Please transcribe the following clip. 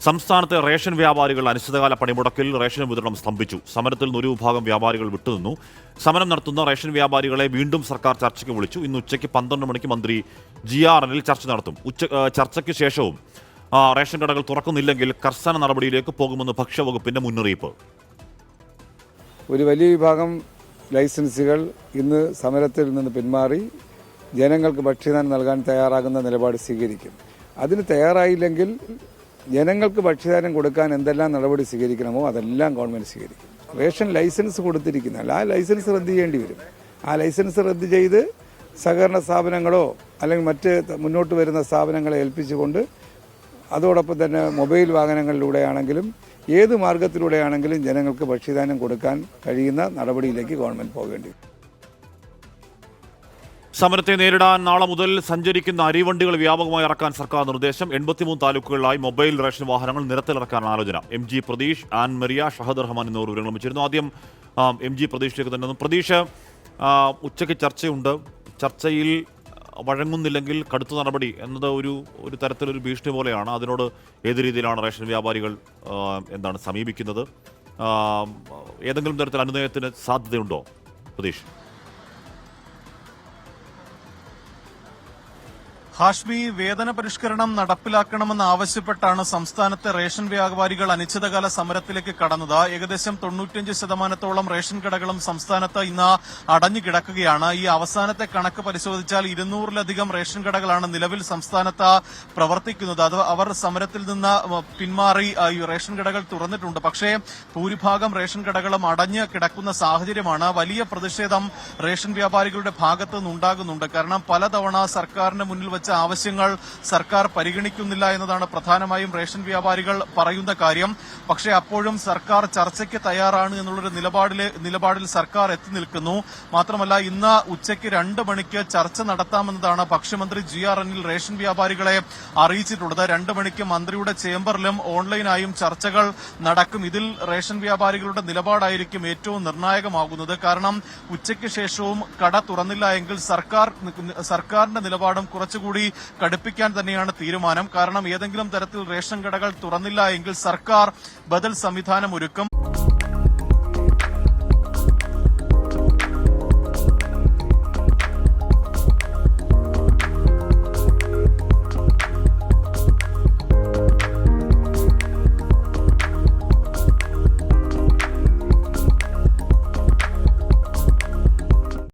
സംസ്ഥാനത്തെ റേഷൻ വ്യാപാരികൾ അനിശ്ചിതകാല പണിമുടക്കിൽ റേഷൻ വിതരണം സ്തംഭിച്ചു. സമരത്തിൽ നിന്ന് ഒരു വിഭാഗം വ്യാപാരികൾ വിട്ടുനിന്നു. സമരം നടത്തുന്ന റേഷൻ വ്യാപാരികളെ വീണ്ടും സർക്കാർ ചർച്ചയ്ക്ക് വിളിച്ചു. ഇന്ന് ഉച്ചയ്ക്ക് 12 മണിക്ക് മന്ത്രി GRNൽ ചർച്ച നടത്തും. ചർച്ചയ്ക്ക് ശേഷവും റേഷൻ കടകൾ തുറക്കുന്നില്ലെങ്കിൽ കർശന നടപടിയിലേക്ക് പോകുമെന്ന് ഭക്ഷ്യവകുപ്പിന്റെ മുന്നറിയിപ്പ്. ഒരു വലിയ വിഭാഗം ലൈസൻസുകൾ ഇന്ന് സമരത്തിൽ നിന്ന് പിന്മാറി ജനങ്ങൾക്ക് ഭക്ഷ്യധാന്യം നൽകാൻ തയ്യാറാകുന്ന നിലപാട് സ്വീകരിക്കും. അതിന് തയ്യാറായില്ലെങ്കിൽ ജനങ്ങൾക്ക് ഭക്ഷ്യധാന്യം കൊടുക്കാൻ എന്തെല്ലാം നടപടി സ്വീകരിക്കണമോ അതെല്ലാം ഗവൺമെന്റ് സ്വീകരിക്കും. റേഷൻ ലൈസൻസ് കൊടുത്തിരിക്കുന്നതല്ല, ആ ലൈസൻസ് റദ്ദ് ചെയ്യേണ്ടി വരും. ആ ലൈസൻസ് റദ്ദ് ചെയ്ത് സഹകരണ സ്ഥാപനങ്ങളോ അല്ലെങ്കിൽ മറ്റ് മുന്നോട്ട് വരുന്ന സ്ഥാപനങ്ങളെ ഏൽപ്പിച്ചുകൊണ്ട് അതോടൊപ്പം തന്നെ മൊബൈൽ വാഹനങ്ങളിലൂടെയാണെങ്കിലും ഏത് മാർഗത്തിലൂടെയാണെങ്കിലും ജനങ്ങൾക്ക് ഭക്ഷ്യധാന്യം കൊടുക്കാൻ കഴിയുന്ന നടപടിയിലേക്ക് ഗവൺമെന്റ് പോകേണ്ടി വരും. സമരത്തെ നേരിടാൻ നാളെ മുതൽ സഞ്ചരിക്കുന്ന അരിവണ്ടികൾ വ്യാപകമായി ഇറക്കാൻ സർക്കാർ നിർദ്ദേശം. 83 താലൂക്കുകളിലായി മൊബൈൽ റേഷൻ വാഹനങ്ങൾ നിരത്തിലിറക്കാൻ ആലോചന. MG Pratheesh, an Maria, Shahad Rahman എന്നിവർ വിവരങ്ങൾ ലഭിച്ചിരുന്നു. ആദ്യം MG പ്രതീഷിലേക്ക് തന്നെ. പ്രതീഷ്, ഉച്ചയ്ക്ക് ചർച്ചയുണ്ട്. ചർച്ചയിൽ വഴങ്ങുന്നില്ലെങ്കിൽ കടുത്ത നടപടി എന്നത് ഒരു തരത്തിലൊരു ഭീഷണി പോലെയാണ്. അതിനോട് ഏത് രീതിയിലാണ് റേഷൻ വ്യാപാരികൾ സമീപിക്കുന്നത്? ഏതെങ്കിലും തരത്തിൽ അനുനയത്തിന് സാധ്യതയുണ്ടോ പ്രതീഷ്? ഹാഷ്മി, വേതന പരിഷ്കരണം നടപ്പിലാക്കണമെന്ന് ആവശ്യപ്പെട്ടാണ് സംസ്ഥാനത്തെ റേഷൻ വ്യാപാരികൾ അനിശ്ചിതകാല സമരത്തിലേക്ക് കടന്നത്. ഏകദേശം 95% റേഷൻ കടകളും സംസ്ഥാനത്ത് ഇന്ന് അടഞ്ഞു കിടക്കുകയാണ്. ഈ അവസാനത്തെ കണക്ക് പരിശോധിച്ചാൽ 200-ലധികം റേഷൻ കടകളാണ് നിലവിൽ സംസ്ഥാനത്ത് പ്രവർത്തിക്കുന്നത്. അത് അവർ സമരത്തിൽ നിന്ന് പിന്മാറി റേഷൻ കടകൾ തുറന്നിട്ടുണ്ട്. പക്ഷേ ഭൂരിഭാഗം റേഷൻ കടകളും അടഞ്ഞു കിടക്കുന്ന സാഹചര്യമാണ്. വലിയ പ്രതിഷേധം റേഷൻ വ്യാപാരികളുടെ ഭാഗത്തു നിന്നുണ്ടാകുന്നുണ്ട്. കാരണം പലതവണ സർക്കാരിന് മുന്നിൽ വെച്ച ആവശ്യങ്ങൾ സർക്കാർ പരിഗണിക്കുന്നില്ല എന്നതാണ് പ്രധാനമായും റേഷൻ വ്യാപാരികൾ പറയുന്ന കാര്യം. പക്ഷേ അപ്പോഴും സർക്കാർ ചർച്ചയ്ക്ക് തയ്യാറാണ് എന്നുള്ളൊരു നിലപാടിൽ സർക്കാർ എത്തി നിൽക്കുന്നു. മാത്രമല്ല, ഇന്ന് ഉച്ചയ്ക്ക് 2 മണിക്ക് ചർച്ച നടത്താമെന്നതാണ് ഭക്ഷ്യമന്ത്രി GRNൽ റേഷൻ വ്യാപാരികളെ അറിയിച്ചിട്ടുള്ളത്. 2 മണിക്ക് മന്ത്രിയുടെ ചേംബറിലും ഓൺലൈനായും ചർച്ചകൾ നടക്കും. ഇതിൽ റേഷൻ വ്യാപാരികളുടെ നിലപാടായിരിക്കും ഏറ്റവും നിർണായകമാകുന്നത്. കാരണം ഉച്ചയ്ക്ക് ശേഷവും കട തുറന്നില്ല എങ്കിൽ സർക്കാരിന്റെ നിലപാടും കുറച്ചുകൂടി കടുപ്പിക്കാൻ തന്നെയാണ് തീരുമാനം. കാരണം ഏതെങ്കിലും തരത്തിൽ റേഷൻ കടകൾ തുറന്നില്ല എങ്കിൽ സർക്കാർ ബദൽ സംവിധാനം ഒരുക്കും.